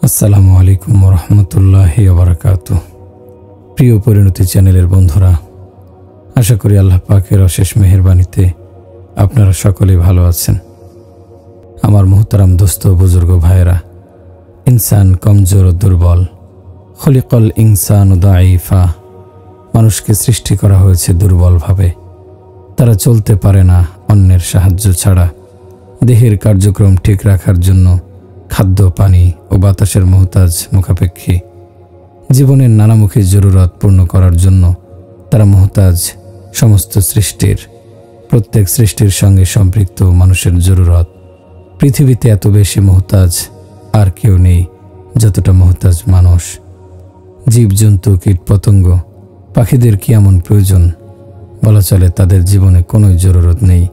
আসসালামু আলাইকুম রহমতুল্লাহি ওয়াবারাকাতুহু। প্রিয় পরিণতি চ্যানেলের বন্ধুরা, আশা করি আল্লাহ পাকের অশেষ মেহেরবানিতে আপনারা সকলেই ভালো আছেন। আমার মুহতারাম দোস্ত বুজুর্গ ভাইয়েরা, ইনসান কমজোর ও দুর্বল, খলিকল ইনসান দাঈফা, মানুষকে সৃষ্টি করা হয়েছে দুর্বলভাবে। তারা চলতে পারে না অন্যের সাহায্য ছাড়া। দেহের কার্যক্রম ঠিক রাখার জন্য খাদ্য, পানি ও বাতাসের মুহতাজ মুখাপেক্ষী। জীবনের নানামুখী জরুরত পূর্ণ করার জন্য তারা মুহতাজ সমস্ত সৃষ্টির। প্রত্যেক সৃষ্টির সঙ্গে সম্পৃক্ত মানুষের জরুরত। পৃথিবীতে এত বেশি মুহতাজ আর কেউ নেই যতটা মুহতাজ মানুষ। জীবজন্তু, কীটপতঙ্গ, পাখিদের কি এমন প্রয়োজন? বলা চলে তাদের জীবনে কোনো জরুরত নেই।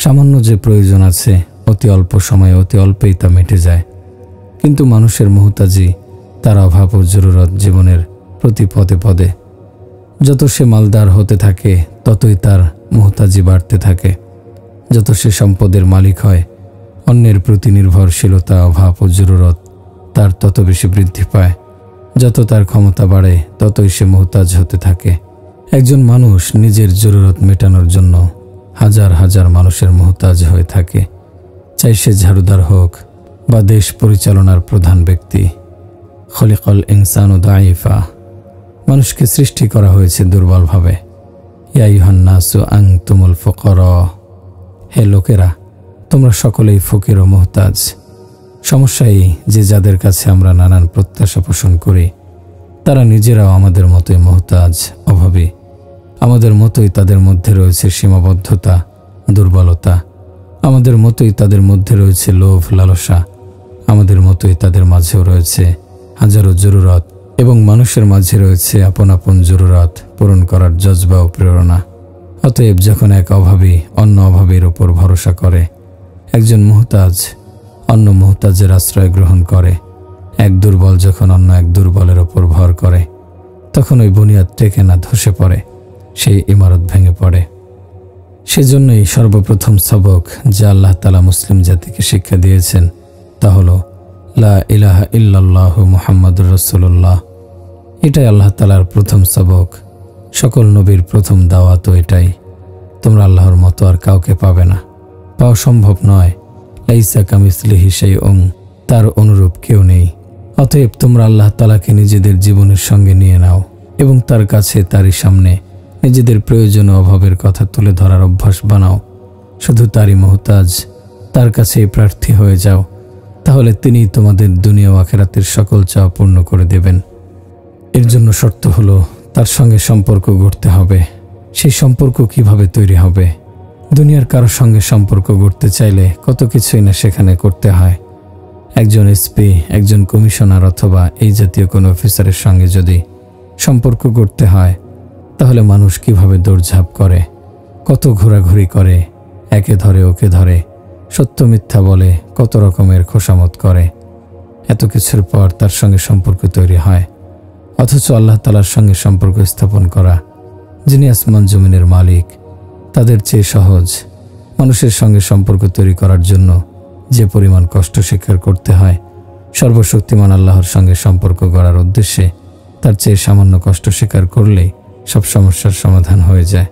সামান্য যে প্রয়োজন আছে, অতি অল্প সময়ে অতি অল্পেই তা মিটে যায়। কিন্তু মানুষের মুহতাজি, তার অভাব ও জরুরত জীবনের প্রতি পদে পদে। যত সে মালদার হতে থাকে ততই তার মুহতাজি বাড়তে থাকে। যত সে সম্পদের মালিক হয়, অন্যের প্রতি নির্ভরশীলতা, অভাব ও জরুরত তার তত বেশি বৃদ্ধি পায়। যত তার ক্ষমতা বাড়ে ততই সে মুহতাজ হতে থাকে। একজন মানুষ নিজের জরুরত মেটানোর জন্য হাজার হাজার মানুষের মুহতাজ হয়ে থাকে, চাই সে ঝাড়ুদার হোক বা দেশ পরিচালনার প্রধান ব্যক্তি। খলিকল ইনসান দাঈফা, মানুষকে সৃষ্টি করা হয়েছে দুর্বলভাবে। ইয়া আইয়ুহান নাসু আনতুমুল ফুকারা, হে লোকেরা, তোমরা সকলেই ফকির ও মুহতাজ। সমস্যা এই যে যাদের কাছে আমরা নানান প্রত্যাশা পোষণ করি, তারা নিজেরাও আমাদের মতোই মুহতাজ, অভাবী। আমাদের মতোই তাদের মধ্যে রয়েছে সীমাবদ্ধতা, দুর্বলতা। আমাদের মতোই তাদের মধ্যে রয়েছে লোভ, লালসা। আমাদের মতোই তাদের মাঝেও রয়েছে হাজারো জরুরত, এবং মানুষের মাঝে রয়েছে আপন আপন জরুরত পূরণ করার জজবা ও প্রেরণা। অতএব যখন এক অভাবী অন্য অভাবীর ওপর ভরসা করে, একজন মুহতাজ অন্য মুহতাজের আশ্রয় গ্রহণ করে, এক দুর্বল যখন অন্য এক দুর্বলের ওপর ভর করে, তখন ওই বুনিয়াদ টেকে না, ধসে পড়ে, সেই ইমারত ভেঙে পড়ে। সেজন্যই সর্বপ্রথম সবক যা আল্লাহ তাআলা মুসলিম জাতিকে শিক্ষা দিয়েছেন তা হলো লা ইলাহা ইল্লাল্লাহু মুহাম্মাদুর রাসূলুল্লাহ। এটাই আল্লাহ তাআলার প্রথম সবক। সকল নবীর প্রথম দাওয়াতও এটাই। তোমরা আল্লাহর মতো আর কাউকে পাবে না, পাওয়া সম্ভব নয়। লাইসা কামিসলিহি শাইউন, তার অনুরূপ কেউ নেই। অতএব তোমরা আল্লাহ তাআলাকে নিজেদের জীবনের সঙ্গে নিয়ে নাও এবং তার কাছে, তারই সামনে নিজেদের প্রয়োজন ও অভাবের কথা তুলে ধরার অভ্যাস বানাও। শুধু তারই মুহতাজ, তার কাছেই প্রার্থী হয়ে যাও। তাহলে তিনিই তোমাদের দুনিয়া ও আখিরাতের সকল চাওয়া পূর্ণ করে দেবেন। এর জন্য শর্ত হলো তার সঙ্গে সম্পর্ক গড়তে হবে। সেই সম্পর্ক কিভাবে তৈরি হবে? দুনিয়ার কারো সঙ্গে সম্পর্ক গড়তে চাইলে কত কিছুই না সেখানে করতে হয়। একজন এসপি, একজন কমিশনার অথবা এই জাতীয় কোনো অফিসারের সঙ্গে যদি সম্পর্ক গড়তে হয়, তাহলে মানুষ কিভাবে দৌড়ঝাঁপ করে, কত ঘোরাঘুরি করে, একে ধরে ওকে ধরে, সত্য মিথ্যা বলে, কত রকমের খোসামত করে। এত কিছুর পর তার সঙ্গে সম্পর্ক তৈরি হয়। অথচ আল্লাহ তাআলার সঙ্গে সম্পর্ক স্থাপন করা, যিনি আসমান জমিনের মালিক, তাদের চেয়ে সহজ। মানুষের সঙ্গে সম্পর্ক তৈরি করার জন্য যে পরিমাণ কষ্ট স্বীকার করতে হয়, সর্বশক্তিমান আল্লাহর সঙ্গে সম্পর্ক গড়ার উদ্দেশ্যে তার চেয়ে সামান্য কষ্ট স্বীকার করলেই সব সমস্যার সমাধান হয়ে যায়,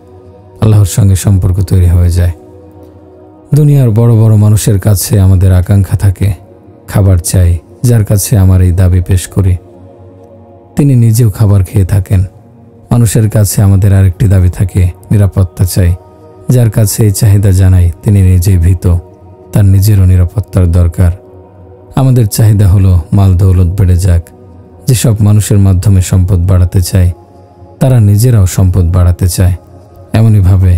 আল্লাহর সঙ্গে সম্পর্ক তৈরি হয়ে যায়। দুনিয়ার বড় বড় মানুষের কাছে আমাদের আকাঙ্ক্ষা থাকে, খাবার চাই, যার কাছে আমার এই দাবি পেশ করি, তিনি নিজেও খাবার খেয়ে থাকেন। মানুষের কাছে আমাদের আরেকটি দাবি থাকে, নিরাপত্তা চাই, যার কাছে এই চাহিদা জানাই, তিনি নিজেই ভীত, তার নিজেরও নিরাপত্তার দরকার। আমাদের চাহিদা হলো মাল দৌলত বেড়ে যাক। যেসব মানুষের মাধ্যমে সম্পদ বাড়াতে চায়, তারা নিজেরাও সম্পদ বাড়াতে চায়। এমনইভাবে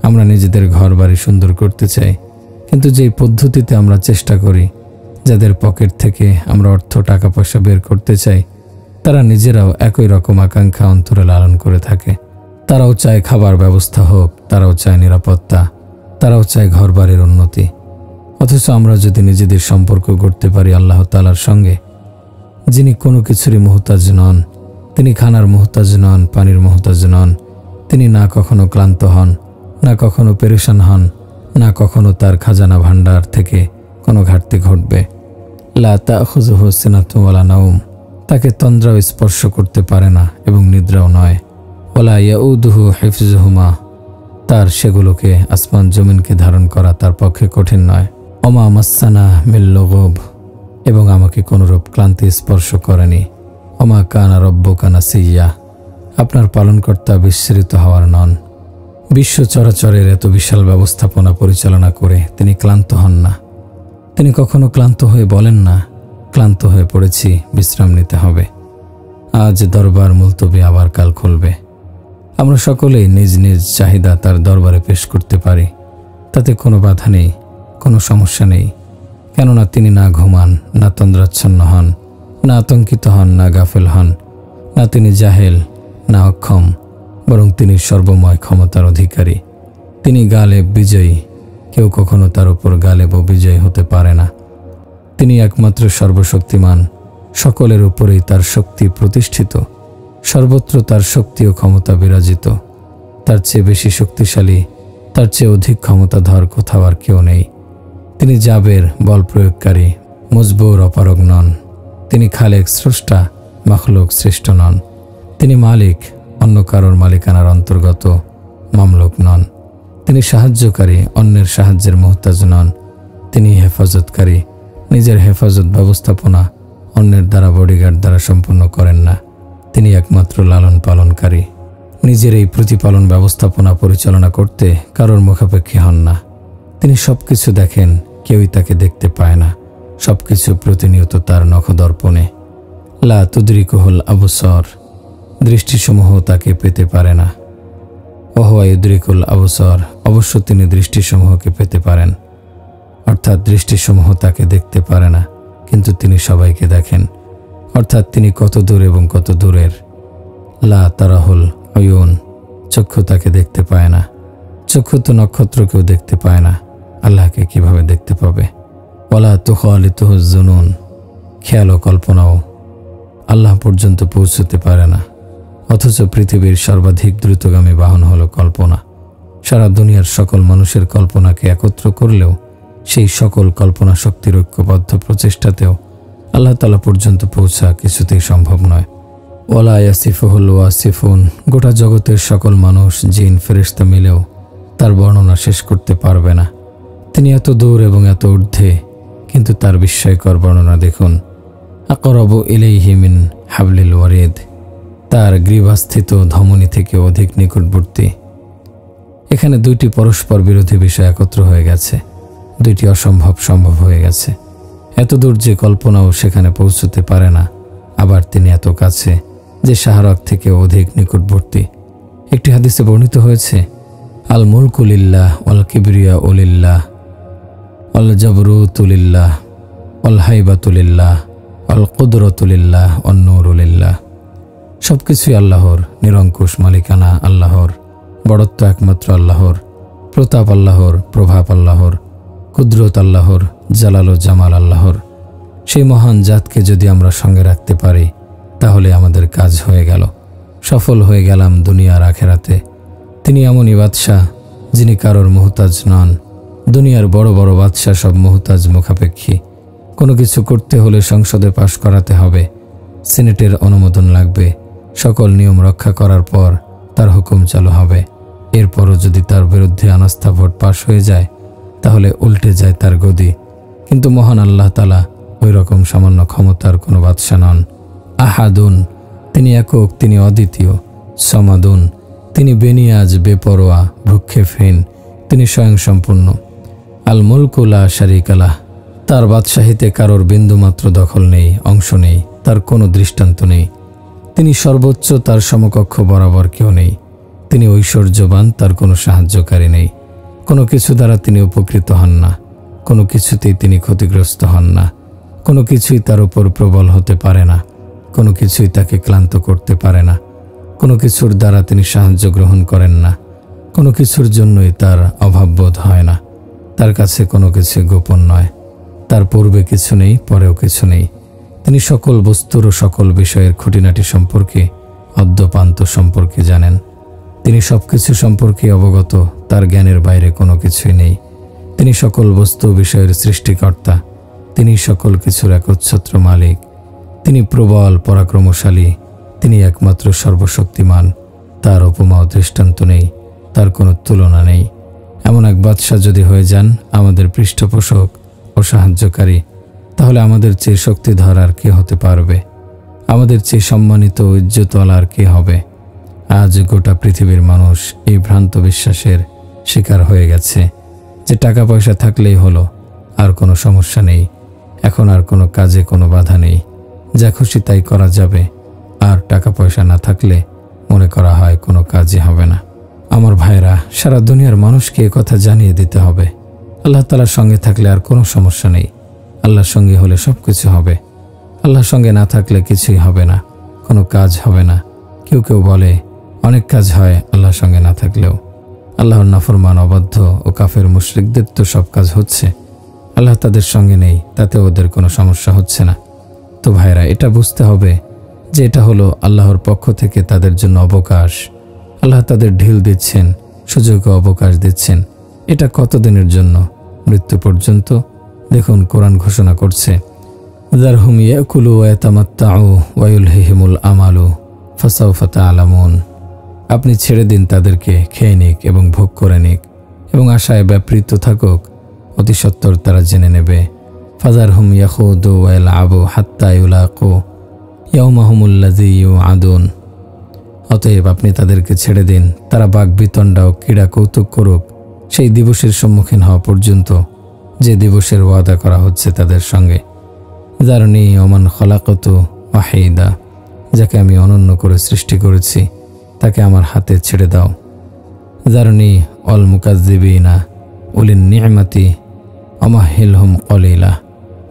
আমরা নিজেদের ঘর বাড়ি সুন্দর করতে চাই, কিন্তু যেই পদ্ধতিতে আমরা চেষ্টা করি, যাদের পকেট থেকে আমরা অর্থ, টাকা পয়সা বের করতে চাই, তারা নিজেরাও একই রকম আকাঙ্ক্ষা অন্তরে লালন করে থাকে। তারাও চায় খাবার ব্যবস্থা হোক, তারাও চায় নিরাপত্তা, তারাও চায় ঘর বাড়ির উন্নতি। অথচ আমরা যদি নিজেদের সম্পর্ক গড়তে পারি আল্লাহ তাআলার সঙ্গে, যিনি কোনো কিছুরই মুহতাজ নন, তিনি খানার মুহতাজ নন, পানির মুহতাজ নন, তিনি না কখনো ক্লান্ত হন, না কখনো পেরেশান হন, না কখনো তার খাজানা ভাণ্ডার থেকে কোনো ঘাটতি ঘটবে। লা তাখুযুহু সিনাতুন ওয়ালা নাওম, তাকে তন্দ্রাও স্পর্শ করতে পারে না এবং নিদ্রাও নয়। ওয়ালা ইয়াউদুহু হিফযুহুমা, তার সেগুলোকে আসমান জমিনকে ধারণ করা তার পক্ষে কঠিন নয়। ওমা মাসসানা মিন লুগুব, এবং আমাকে কোনরূপ ক্লান্তি স্পর্শ করেনি। ওমা কানা রব্বুকা নাসিয়্যা, আপনার পালনকর্তা বিস্মৃত হওয়ার নন। বিশ্ব চরাচরের এত বিশাল ব্যবস্থাপনা পরিচালনা করে তিনি ক্লান্ত হন না। তিনি কখনো ক্লান্ত হয়ে বলেন না, ক্লান্ত হয়ে পড়েছি, বিশ্রাম নিতে হবে। আজ দরবার মুলতবি, আবার কাল খুলবে। আমরা সকলেই নিজ নিজ চাহিদা তার দরবারে পেশ করতে পারি, তাতে কোনো বাধা নেই, কোনো সমস্যা নেই। কেননা তিনি না ঘুমান, না তন্দ্রাচ্ছন্ন হন, না আতঙ্কিত হন, না গাফেল হন, না তিনি জাহেল, না অক্ষম, বরং তিনি সর্বময় ক্ষমতার অধিকারী। তিনি গালেব বিজয়ী, কেউ কখনো তার উপর গালেব ও বিজয়ী হতে পারে না। তিনি একমাত্র সর্বশক্তিমান, সকলের উপরেই তার শক্তি প্রতিষ্ঠিত, সর্বত্র তার শক্তি ও ক্ষমতা বিরাজিত। তার চেয়ে বেশি শক্তিশালী, তার চেয়ে অধিক ক্ষমতাধর কোথাও আর কেউ নেই। তিনি জাবের, বল প্রয়োগকারী, মজবুর, অপারগ নন। তিনি খালেক, স্রষ্টা, মাখলুক, সৃষ্ট নন। তিনি মালিক, অন্য কারোর মালিকানার অন্তর্গত মামলুক নন। তিনি সাহায্যকারী, অন্যের সাহায্যের মুহতাজ নন। তিনি হেফাজতকারী, নিজের হেফাজত ব্যবস্থাপনা অন্যের দ্বারা, বডিগার্ড দ্বারা সম্পূর্ণ করেন না। তিনি একমাত্র লালন পালনকারী, নিজের এই প্রতিপালন ব্যবস্থাপনা পরিচালনা করতে কারোর মুখাপেক্ষী হন না। তিনি সবকিছু দেখেন, কেউই তাকে দেখতে পায় না। সবকিছু প্রতিনিয়ত তার নখদর্পণে। লা তুদরিকুহুল আবসার, দৃষ্টিসমূহ তাকে পেতে পারে না। ওহুয়া ইউদরিকুল আবসার, অবশ্য তিনি দৃষ্টিসমূহকে পেতে পারেন। অর্থাৎ দৃষ্টিসমূহ তাকে দেখতে পারে না, কিন্তু তিনি সবাইকে দেখেন। অর্থাৎ তিনি কত দূর এবং কত দূরের। লা তারাহুল আয়ুন, চক্ষু তাকে দেখতে পায় না। চক্ষু তো নক্ষত্রকেও দেখতে পায় না, আল্লাহকে কিভাবে দেখতে পাবে? ওয়ালা তুখালিতুহুজ জুনুন, খেয়াল ও কল্পনাও আল্লাহ পর্যন্ত পৌঁছতে পারে না। অথচ পৃথিবীর সর্বাধিক দ্রুতগামী বাহন হলো কল্পনা। সারা দুনিয়ার সকল মানুষের কল্পনাকে একত্র করলেও সেই সকল কল্পনা শক্তির ঐক্যবদ্ধ প্রচেষ্টাতেও আল্লাহ তাআলা পর্যন্ত পৌঁছা কিছুতেই সম্ভব নয়। ওয়ালা ইয়াসিফুহুল ওয়াসিফুন, গোটা জগতের সকল মানুষ, জিন, ফেরেশতা মিলেও তার বর্ণনা শেষ করতে পারবে না। তিনি এত দূর এবং এত ঊর্ধ্বে, কিন্তু তার বিস্ময়কর বর্ণনা দেখুন। আকরাবু ইলাইহি মিন হাবলিল ওয়ারিদ, তার গ্রীবাস্থিত ধমনী থেকে অধিক নিকটবর্তী। এখানে দুইটি পরস্পর বিরোধী বিষয় একত্র হয়ে গেছে, দুইটি অসম্ভব সম্ভব হয়ে গেছে। এত দূর যে কল্পনাও সেখানে পৌঁছতে পারে না, আবার তিনি এত কাছে যে শাহরাগ থেকে অধিক নিকটবর্তী। একটি হাদিসে বর্ণিত হয়েছে, আল মুলকু লিল্লাহ ওয়াল কিবরিয়া লিল্লাহ ওয়াল জাবরুতু লিল্লাহ ওয়াল হাইবাতু লিল্লাহ ওয়াল কুদরতু লিল্লাহ ওয়ান নূরু লিল্লাহ। সবকিছুই আল্লাহর, নিরঙ্কুশ মালিকানা আল্লাহর, বড়ত্ব একমাত্র আল্লাহর, প্রতাপ আল্লাহর, প্রভাব আল্লাহর, কুদরত আল্লাহর, জালাল ও জামাল আল্লাহর। সেই মহান জাতকে যদি আমরা সঙ্গে রাখতে পারি, তাহলে আমাদের কাজ হয়ে গেল, সফল হয়ে গেলাম দুনিয়ার আখেরাতে। তিনি এমনই বাদশাহ যিনি কারোর মুহতাজ নন। দুনিয়ার বড় বড় বাদশাহ সব মুহতাজ, মুখাপেক্ষী। কোনো কিছু করতে হলে সংসদে পাশ করাতে হবে, সিনেটের অনুমোদন লাগবে। সকল নিয়ম রক্ষা করার পর তার হুকুম চালু হবে। এরপরও যদি তার বিরুদ্ধে অনাস্থা ভোট পাশ হয়ে যায়, তাহলে উল্টে যায় তার গদি। কিন্তু মহান আল্লাহ তাআলা ওই রকম সামান্য ক্ষমতার কোনো বাদশা নন। আহাদুন, তিনি একক, তিনি অদ্বিতীয়। সমাদুন, তিনি বেনিয়াজ, বেপরোয়া, ভ্রুক্ষেপহীন, তিনি স্বয়ংসম্পূর্ণ। আল মুলকু লা শারীকা লাহ, তার বাদশাহীতে কারোর বিন্দুমাত্র দখল নেই, অংশ নেই, তার কোনো দৃষ্টান্ত নেই। তিনি সর্বোচ্চ, তার সমকক্ষ বরাবর কেউ নেই। তিনি ঐশ্বর্যবান, তার কোনো সাহায্যকারী নেই। কোনো কিছু দ্বারা তিনি উপকৃত হন না, কোনো কিছুতেই তিনি ক্ষতিগ্রস্ত হন না। কোনো কিছুই তার উপর প্রবল হতে পারে না, কোনো কিছুই তাকে ক্লান্ত করতে পারে না। কোনো কিছুর দ্বারা তিনি সাহায্য গ্রহণ করেন না, কোনো কিছুর জন্যই তার অভাববোধ হয় না। তার কাছে কোনো কিছু গোপন নয়, তার পূর্বে কিছু নেই, পরেও কিছু নেই। তিনি সকল বস্তুর ও সকল বিষয়ের খুঁটিনাটি সম্পর্কে, অদ্যপান্ত সম্পর্কে জানেন। তিনি সবকিছু সম্পর্কে অবগত, তার জ্ঞানের বাইরে কোনো কিছুই নেই। তিনি সকল বস্তু বিষয়ের সৃষ্টিকর্তা, তিনি সকল কিছুর একচ্ছত্র মালিক, তিনি প্রবল পরাক্রমশালী, তিনি একমাত্র সর্বশক্তিমান, তার উপমা ও দৃষ্টান্ত নেই, তার কোনো তুলনা নেই। এমন এক বাদশাহ যদি হয়ে যান আমাদের পৃষ্ঠপোষক ও সাহায্যকারী, তাহলে আমাদের চেয়ে শক্তিধর আর কে হতে পারবে? আমাদের চেয়ে সম্মানিত ও ইজ্জতওয়ালা আর কে হবে? আজ গোটা পৃথিবীর মানুষ এই ভ্রান্ত বিশ্বাসের শিকার হয়ে গেছে যে টাকা পয়সা থাকলেই হলো, আর কোনো সমস্যা নেই, এখন আর কোনো কাজে কোনো বাধা নেই, যা খুশি তাই করা যাবে। আর টাকা পয়সা না থাকলে মনে করা হয় কোনো কাজই হবে না। আমার ভাইরা, সারা দুনিয়ার মানুষকে এ কথা জানিয়ে দিতে হবে, আল্লাহ তাআলার সঙ্গে থাকলে আর কোনো সমস্যা নেই, আল্লাহর সঙ্গে হলে সব কিছু হবে। আল্লাহর সঙ্গে না থাকলে কিছুই হবে না, কোনো কাজ হবে না। কেউ কেউ বলে অনেক কাজ হয় আল্লাহর সঙ্গে না থাকলেও। আল্লাহর নাফরমান, অবাধ্য ও কাফের মুশরিকদের তো সব কাজ হচ্ছে, আল্লাহ তাদের সঙ্গে নেই, তাতে ওদের কোনো সমস্যা হচ্ছে না। তো ভাইরা, এটা বুঝতে হবে যে এটা হলো আল্লাহর পক্ষ থেকে তাদের জন্য অবকাশ। আল্লাহ তাদের ঢিল দিচ্ছেন, সুযোগ ও অবকাশ দিচ্ছেন। এটা কতদিনের জন্য? মৃত্যু পর্যন্ত। দেখুন, কোরআন ঘোষণা করছে, যারহুম ইয়াকুলু ওয়া ইয়াতামাত্তাউ ওয়া ইউলহিহিমুল আমালু ফাসাউফা তা'লামুন। আপনি ছেড়ে দিন তাদেরকে, খেয়ে নিক এবং ভোগ করে নিক এবং আশায় ব্যাপৃত থাকুক, অতি সত্বর তারা জেনে নেবে। ফাযারহুম ইয়াখুদু ওয়া ইয়ালআবু হাত্তা ইউলাকু ইয়াওমাহুমুল্লাযী ইউআদুন। অতএব আপনি তাদেরকে ছেড়ে দিন, তারা বাকবিতণ্ডা ও ক্রীড়া কৌতুক করুক সেই দিবসের সম্মুখীন হওয়া পর্যন্ত, যে দিবসের ওয়াদা করা হচ্ছে তাদের সঙ্গে। যারনি ওমান খলাকতু ওয়াহিদা, যাকে আমি অনন্য করে সৃষ্টি করেছি তাকে আমার হাতে ছেড়ে দাও। যারনি অল মুকাজ্জিবিনা উলিন নি'মাতি আমাহিলহুম কলিলা,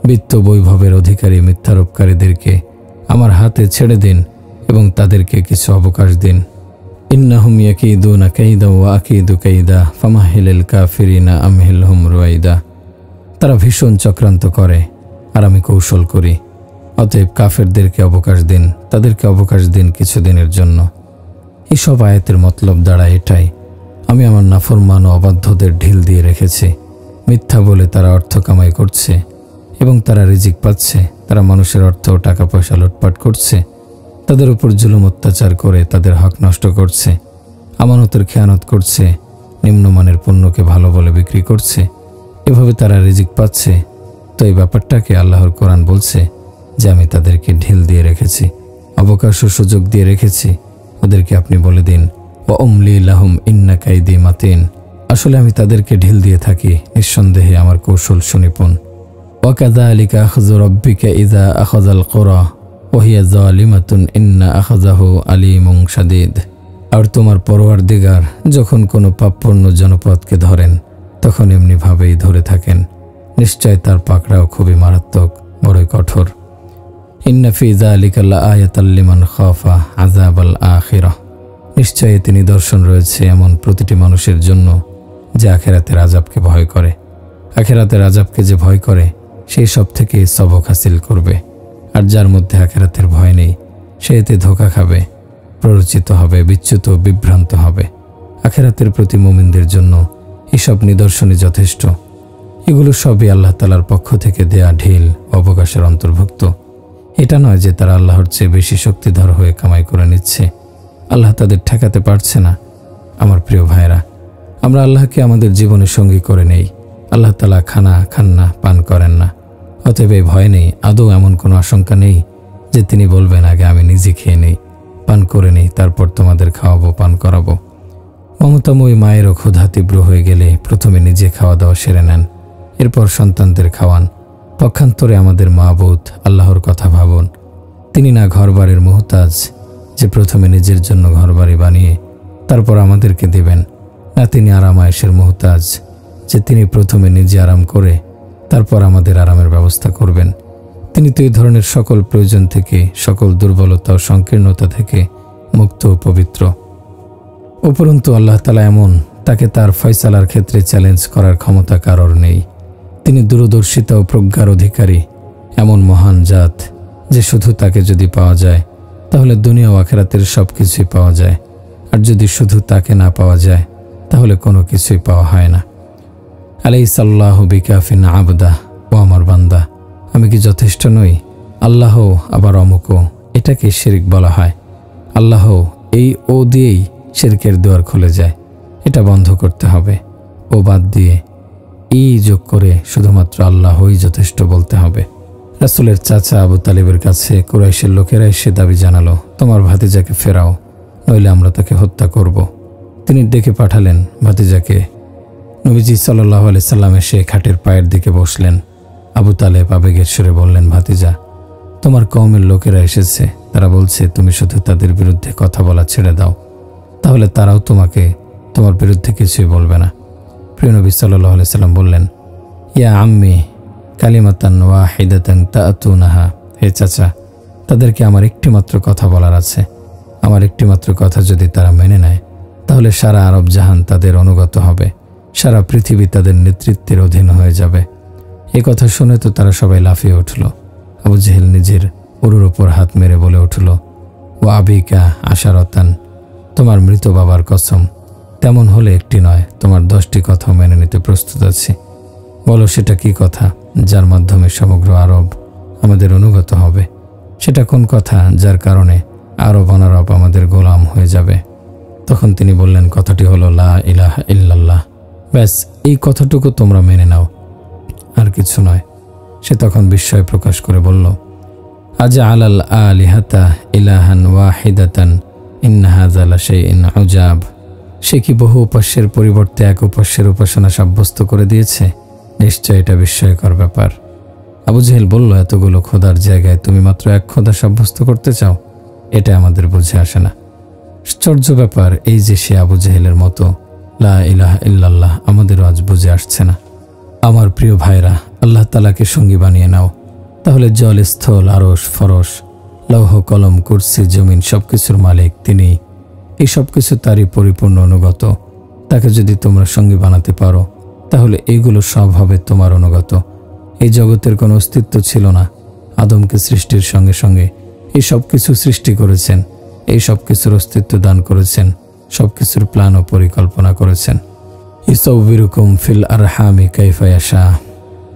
বিত্ত বৈভবের অধিকারী মিথ্যারোপকারীদেরকে আমার হাতে ছেড়ে দিন এবং তাদেরকে কিছু অবকাশ দিন। ইন্নাহুম ইয়াকিদুনা কাইদা ওয়া আকিদু কাইদা ফামাহিলিল কাফিরিনা আমহিলহুম রুয়াইদা। তারা ভীষণ চক্রান্ত করে আর আমি কৌশল করি, অতএব কাফেরদেরকে অবকাশ দিন, তাদেরকে অবকাশ দিন কিছুদিনের জন্য। এইসব আয়াতের মতলব দাঁড়ায় এটাই, আমি আমার নাফরমান ও অবাধ্যদের ঢিল দিয়ে রেখেছি। মিথ্যা বলে তারা অর্থ কামাই করছে এবং তারা রিজিক পাচ্ছে, তারা মানুষের অর্থ ও টাকা পয়সা লুটপাট করছে, তাদের উপর জুলুম অত্যাচার করে তাদের হক নষ্ট করছে, আমানতের খেয়ানত করছে, নিম্নমানের পণ্যকে ভালো বলে বিক্রি করছে, এভাবে তারা রিজিক পাচ্ছে। তো এই ব্যাপারটাকে আল্লাহর কোরআন বলছে যে আমি তাদেরকে ঢিল দিয়ে রেখেছি, অবকাশ ও সুযোগ দিয়ে রেখেছি। ওদেরকে আপনি বলে দিন, ওয়া উমলি লাহুম ইন্না কাইদি মাতিন। আসলে আমি তাদেরকে ঢিল দিয়ে থাকি, নিঃসন্দেহে আমার কৌশল সুনিপুণ। ওয়া কাযালিকা আখযু রাব্বিকা ইযা আখাযাল কুরা ওয়া হিয়া যালিমাতুন ইন্না আখাযাহু আলীমুন শাদীদ। আর তোমার পরওয়ারদিগার যখন কোনো পাপপূর্ণ জনপদকে ধরেন তখন এমনিভাবেই ধরে থাকেন, নিশ্চয় তার পাকড়াও খুবই মারাত্মক, বড়ই কঠোর। ইন্না ফি যালিকা লাআয়াতাল লিমান খাফা আযাবাল আখিরাহ। নিশ্চয় এতে নিদর্শন রয়েছে এমন প্রতিটি মানুষের জন্য যে আখিরাতের আযাবকে ভয় করে। আখিরাতের আযাবকে যে ভয় করে সেই সব থেকে সবক হাসিল করবে। আর যার মধ্যে আখিরাতের ভয় নেই সে এতে ধোঁকা খাবে, প্ররোচিত হবে, বিচ্যুত বিভ্রান্ত হবে। আখিরাতের প্রতি মুমিনদের জন্য এসব নিদর্শনই যথেষ্ট। এগুলো সবই আল্লাহ তাআলার পক্ষ থেকে দেয়া ঢিল অবকাশের অন্তর্ভুক্ত। এটা নয় যে তারা আল্লাহর চেয়ে বেশি শক্তিধর হয়ে কামাই করে নিচ্ছে, আল্লাহ তাদের ঠেকাতে পারছে না। আমার প্রিয় ভাইরা, আমরা আল্লাহকে আমাদের জীবনে সঙ্গী করে নেই। আল্লাহ তাআলা খানা খান না, পান করেন না, অতএব এই ভয় নেই, আদৌ এমন কোনো আশঙ্কা নেই যে তিনি বলবেন আগে আমি নিজে খেয়ে নেই, পান করে নেই, তারপর তোমাদের খাওয়াবো, পান করাবো। মমতাময়ী মায়েরও ক্ষুধা তীব্র হয়ে গেলে প্রথমে নিজে খাওয়া দাওয়া সেরে নেন, এরপর সন্তানদের খাওয়ান। পক্ষান্তরে আমাদের মাবুদ আল্লাহর কথা ভাবুন। তিনি না ঘরবাড়ির মুহতাজ যে প্রথমে নিজের জন্য ঘরবাড়ি বানিয়ে তারপর আমাদেরকে দিবেন, না তিনি আরাম আয়েশের মুহতাজ যে তিনি প্রথমে নিজে আরাম করে তারপর আমাদের আরামের ব্যবস্থা করবেন। তিনি তো এই ধরনের সকল প্রয়োজন থেকে, সকল দুর্বলতা ও সংকীর্ণতা থেকে মুক্ত ও পবিত্র। উপরন্তু আল্লাহ তাআলা এমন, তাকে তার ফয়সালার ক্ষেত্রে চ্যালেঞ্জ করার ক্ষমতা কারোর নেই। তিনি দূরদর্শিতা ও প্রজ্ঞার অধিকারী, এমন মহান জাত যে শুধু তাকে যদি পাওয়া যায় তাহলে দুনিয়া ও আখিরাতের সব কিছুই পাওয়া যায়, আর যদি শুধু তাকে না পাওয়া যায় তাহলে কোনো কিছুই পাওয়া হয় না। আলাইসাল্লাহু বিকাফিন আবদা, ও আমার বান্দা, আমি কি যথেষ্ট নই? আল্লাহ আবার অমুকও, এটাকে শিরক বলা হয়। আল্লাহ এই ও দিয়েই শিরকের দুয়ার খুলে যায়। এটা বন্ধ করতে হবে। ও বাদ দিয়ে ই যোগ করে শুধুমাত্র আল্লাহই যথেষ্ট বলতে হবে। রাসূলের চাচা আবু তালিবের কাছে কুরাইশের লোকেরা এসে দাবি জানালো, তোমার ভাতিজাকে ফেরাও, নইলে আমরা তাকে হত্যা করব। তিনি ডেকে পাঠালেন ভাতিজাকে। নবীজি সাল্লাল্লাহু আলাইহি সাল্লাম এসে খাটের পায়ের দিকে বসলেন। আবু তালেব আবেগের সুরে বললেন, ভাতিজা, তোমার কওমের লোকেরা এসেছে। তারা বলছে তুমি শুধু তাদের বিরুদ্ধে কথা বলা ছেড়ে দাও, তাহলে তারাও তোমার বিরুদ্ধে কিছুই বলবে না। প্রিয় নবী সাল্লাল্লাহু আলাইহি সাল্লাম বললেন, ইয়া আম্মি কালিমাতান ওয়াহিদাতান তাআতুনাহা, হে চাচা, তাদেরকে আমার একটিমাত্র কথা বলার আছে। আমার একটিমাত্র কথা যদি তারা মেনে নেয়, তাহলে সারা আরব জাহান তাদের অনুগত হবে, সারা পৃথিবী তাদের নেতৃত্বের অধীন হয়ে যাবে। এ কথা শুনে তো তারা সবাই লাফিয়ে উঠল। আবু জেহেল নিজের উরুর উপর হাত মেরে বলে উঠল, ও আবিকা আশারতান, তোমার মৃত বাবার কসম, তেমন হলে একটি নয়, তোমার 10টি কথা মেনে নিতে প্রস্তুত আছি। বলো সেটা কি কথা, যার মাধ্যমে সমগ্র আরব আমাদের অনুগত হবে? সেটা কোন কথা যার কারণে আরব অনারব আমাদের গোলাম হয়ে যাবে? তখন তিনি বললেন, কথাটি হলো লা ইলাহা ইল্লাল্লাহ। ব্যাস, এই কথাটুকু তোমরা মেনে নাও, আর কিছু নয়। সে তখন বিস্ময় প্রকাশ করে বলল, আজআলাল আলিহাতা ইলাহান ওয়াহিদাতান ইন্না হাযা লাশাইউন উজাব। সে কি বহু উপাস্যের পরিবর্তে এক উপাস্যের উপাসনা সাব্যস্ত করে দিয়েছে? নিশ্চয় এটা বিস্ময়কর ব্যাপার। আবু জেহেল বলল, এতগুলো খোদার জায়গায় তুমি মাত্র এক খোদা সাব্যস্ত করতে চাও? এটা আমাদের বুঝে আসে না। আশ্চর্য ব্যাপার এই যে সে আবু জেহেলের মতো লা ইলাহা ইল্লাল্লাহ আমাদেরও আজ বুঝে আসছে না। আমার প্রিয় ভাইরা, আল্লাহ তাআলাকে সঙ্গী বানিয়ে নাও, তাহলে জল, স্থল, আরশ, ফরশ, লৌহ, কলম, কুরসি, জমিন সবকিছুর মালিক তিনি। এই সবকিছু তারই পরিপূর্ণ অনুগত। তাকে যদি তোমরা সঙ্গী বানাতে পারো, তাহলে এইগুলো সব হবে তোমার অনুগত। এই জগতের কোনো অস্তিত্ব ছিল না। আদমকে সৃষ্টির সঙ্গে সঙ্গে এই সব কিছু সৃষ্টি করেছেন, এই সব কিছুর অস্তিত্ব দান করেছেন, সব কিছুর প্ল্যান ও পরিকল্পনা করেছেন। ইউসাউবিরুকুম ফিল আরহামি কাইফা ইয়াশা।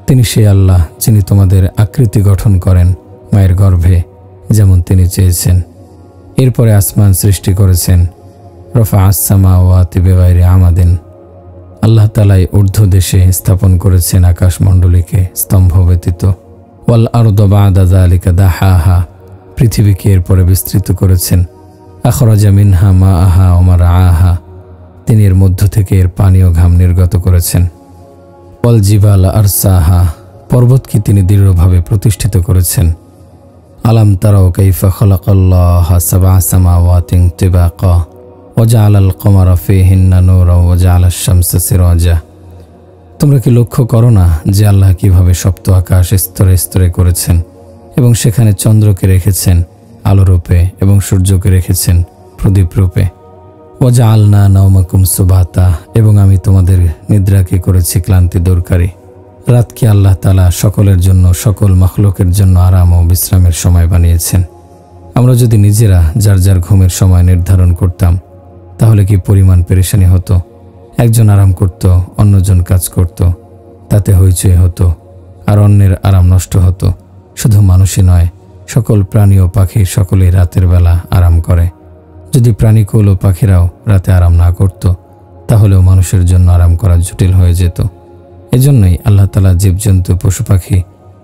তিনি সেই আল্লাহ যিনি তোমাদের আকৃতি গঠন করেন মায়ের গর্ভে, যেমন তিনি চেয়েছেন। এরপরে আসমান সৃষ্টি করেছেন। রফা আসসামাওয়াতি বিগাইরি আমাদিন। আল্লাহ তাআলাই ঊর্ধ্ব দেশে স্থাপন করেছেন আকাশমণ্ডলীকে স্তম্ভ ব্যতীত। ওয়াল আরদা বা'দা যালিকা দাহাহা। পৃথিবীকে এরপরে বিস্তৃত করেছেন। আখরাজা মিনহা মাআহা ওয়া মারআহা। তিনি এর মধ্য থেকে এর পানি ও ঘাম নির্গত করেছেন। ওয়াল জিবালা আরসাহা। পর্বতকে তিনি দৃঢ়ভাবে প্রতিষ্ঠিত করেছেন। আলাম তারাও কাইফা খালাকাল্লাহু সাবআ সামাওয়াতিন তিবাকা ওয়া জাআলাল কমারা ফীহিন্না নূরান ওয়া জাআলাশ শামসা সিরাজা। তোমরা কি লক্ষ্য করো না যে আল্লাহ কিভাবে সপ্ত আকাশ স্তরে স্তরে করেছেন এবং সেখানে চন্দ্রকে রেখেছেন আলোরূপে এবং সূর্যকে রেখেছেন প্রদীপ রূপে। ওয়া জাআলনা নাওমাকুম সুবাতা। এবং আমি তোমাদের নিদ্রাকে করেছি ক্লান্তি দূরকারী। রাতকে আল্লাহ তাআলা সকলের জন্য, সকল মাখলুকের জন্য আরাম ও বিশ্রামের সময় বানিয়েছেন। আমরা যদি নিজেরা যার যার ঘুমের সময় নির্ধারণ করতাম, তাহলে কি পরিমাণ পেরেশানি হতো। একজন আরাম করত, অন্যজন কাজ করত, তাতে হইচই হতো, আর অন্যের আরাম নষ্ট হতো। শুধু মানুষই নয়, সকল প্রাণী ও পাখি সকলেই রাতের বেলা আরাম করে। যদি প্রাণীকুল ও পাখিরাও রাতে আরাম না করত, তাহলেও মানুষের জন্য আরাম করা জটিল হয়ে যেত। এজন্যই আল্লাহ তাআলা জীবজন্তু, পশু পাখি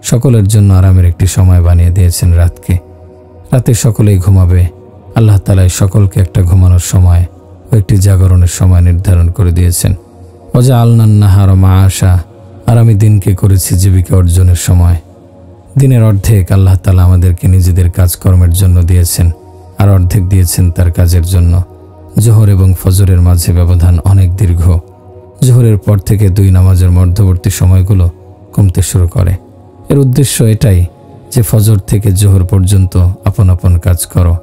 সকলের জন্য আরামের একটি সময় বানিয়ে দিয়েছেন রাতকে। রাতে সকলেই ঘুমাবে। আল্লাহ তাআলা সকলকে একটা ঘুমানোর সময় ও একটি জাগরণের সময় নির্ধারণ করে দিয়েছেন। ওয়াজআলনান নাহারা মাআশা। আর আমি দিনকে করেছি জীবিকা অর্জনের সময়। দিনের অর্ধেক আল্লাহ তাআলা আমাদেরকে নিজেদের কাজকর্মের জন্য দিয়েছেন, আর অর্ধেক দিয়েছেন তার কাজের জন্য। জোহর এবং ফজরের মাঝে ব্যবধান অনেক দীর্ঘ। জোহরের পর থেকে 2 নামাজের মধ্যবর্তী সময়গুলো কমতে শুরু করে। এর উদ্দেশ্য এটাই যে ফজর থেকে জোহর পর্যন্ত আপন আপন কাজ করো,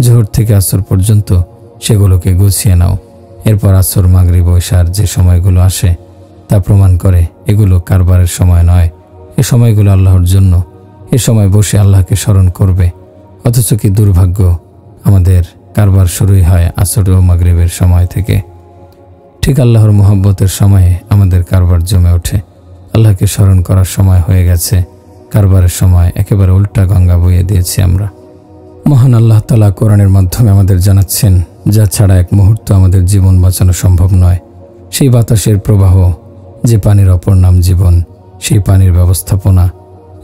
জোহর থেকে আসর পর্যন্ত সেগুলোকে গুছিয়ে নাও। এরপর আসর, মাগরিব, ইশার যে সময়গুলো আসে তা প্রমাণ করে এগুলো কারবারের সময় নয়। এ সময়গুলো আল্লাহর জন্য। এ সময় বসে আল্লাহকে স্মরণ করবে। অথচ কি দুর্ভাগ্য, আমাদের কারবার শুরুই হয় আসর ও মাগরিবের সময় থেকে। ঠিক আল্লাহর মুহাব্বতের সময়ে আমাদের কারবার জমে ওঠে। আল্লাহকে স্মরণ করার সময় হয়ে গেছে, কারবারের সময় একেবারে উল্টা গঙ্গা বইয়ে দিয়েছি আমরা। মহান আল্লাহ তাআলা কোরআনের মাধ্যমে আমাদের জানাচ্ছেন, যা ছাড়া এক মুহূর্ত আমাদের জীবন বাঁচানো সম্ভব নয়। সেই বাতাসের প্রবাহ, যে পানির অপর নাম জীবন, সেই পানির ব্যবস্থাপনা,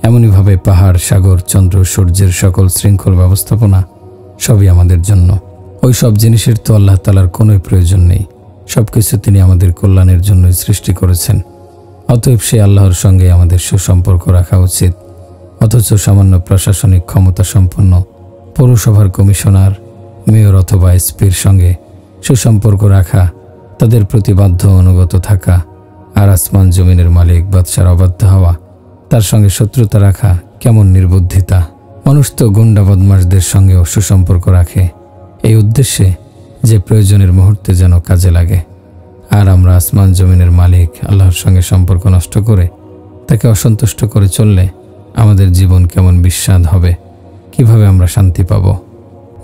এমনইভাবে পাহাড়, সাগর, চন্দ্র, সূর্যের সকল শৃঙ্খল ব্যবস্থাপনা সবই আমাদের জন্য। ওই সব জিনিসের তো আল্লাহ তাআলার কোনো প্রয়োজন নেই। সব কিছু তিনি আমাদের কল্যাণের জন্যই সৃষ্টি করেছেন। অতএব সেই আল্লাহর সঙ্গে আমাদের সুসম্পর্ক রাখা উচিত। অথচ সামান্য প্রশাসনিক ক্ষমতা সম্পন্ন পৌরসভার কমিশনার, মেয়র অথবা এসপির সঙ্গে সুসম্পর্ক রাখা, তাদের প্রতি বাধ্য অনুগত থাকা, আর আসমান জমিনের মালিক বাদশার অবাধ্য হওয়া, তার সঙ্গে শত্রুতা রাখা কেমন নির্বুদ্ধিতা। মানুষ তো গুন্ডা বদমাশদের সঙ্গেও সুসম্পর্ক রাখে, এই উদ্দেশ্যে যে প্রয়োজনের মুহূর্তে যেন কাজে লাগে। আর আমরা আসমান জমিনের মালিক আল্লাহর সঙ্গে সম্পর্ক নষ্ট করে তাকে অসন্তুষ্ট করে চললে আমাদের জীবন কেমন বিস্বাদ হবে, কিভাবে আমরা শান্তি পাব?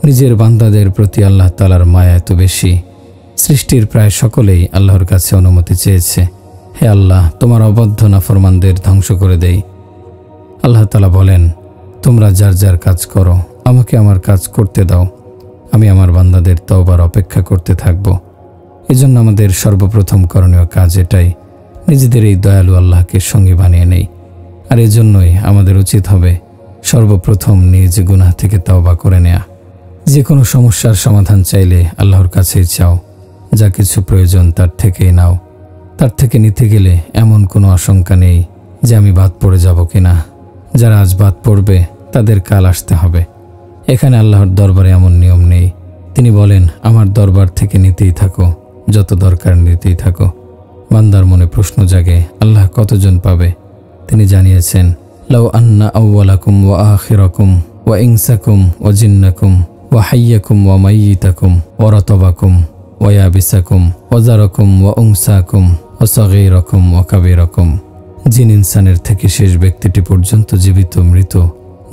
নিজের বান্দাদের প্রতি আল্লাহ তাআলার মায়া এত বেশি, সৃষ্টির প্রায় সকলেই আল্লাহর কাছে অনুমতি চেয়েছে, হে আল্লাহ, তোমার অবাধ্য নাফরমানদের ধ্বংস করে দেই। আল্লাহ তাআলা বলেন, তোমরা যার যার কাজ করো, আমাকে আমার কাজ করতে দাও, আমি আমার বান্দাদের তওবার অপেক্ষা করতে থাকব। এজন্য আমাদের সর্বপ্রথম করণীয় কাজ এটাই, নিজেদের এই দয়ালু আল্লাহকে সঙ্গী বানিয়ে নেই। আর এজন্যই আমাদের উচিত হবে সর্বপ্রথম নিজ গুনাহ থেকে তওবা করে নেয়া। যে কোনো সমস্যার সমাধান চাইলে আল্লাহর কাছেই চাও। যা কিছু প্রয়োজন তার থেকেই নাও। তার থেকে নিতে গেলে এমন কোনো আশঙ্কা নেই যে আমি বাদ পড়ে যাব কিনা। যারা আজ বাদ পড়বে তাদের কাল আসতে হবে। এখানে আল্লাহর দরবারে এমন নিয়ম নেই। তিনি বলেন, আমার দরবার থেকে নিতেই থাকো, যত দরকার নিতেই থাকো। বান্দার মনে প্রশ্ন জাগে, আল্লাহ কতজন পাবে? তিনি জানিয়েছেন, লাউ আন্না আউওয়ালাকুম ওয়া আখিরাকুম ওয়া ইনসাকুম ওয়া জিন্নাকুম ওয়া হাইয়াকুম ওয়া মাইয়িতাকুম ওয়া রাতাবাকুম ওয়া ইয়াবিসাকুম ওয়া যারাকুম ওয়া উনসাকুম ওয়া সাগীরাকুম ওয়া কাবীরাকুম। জিন ইনসানের থেকে শেষ ব্যক্তিটি পর্যন্ত, জীবিত মৃত,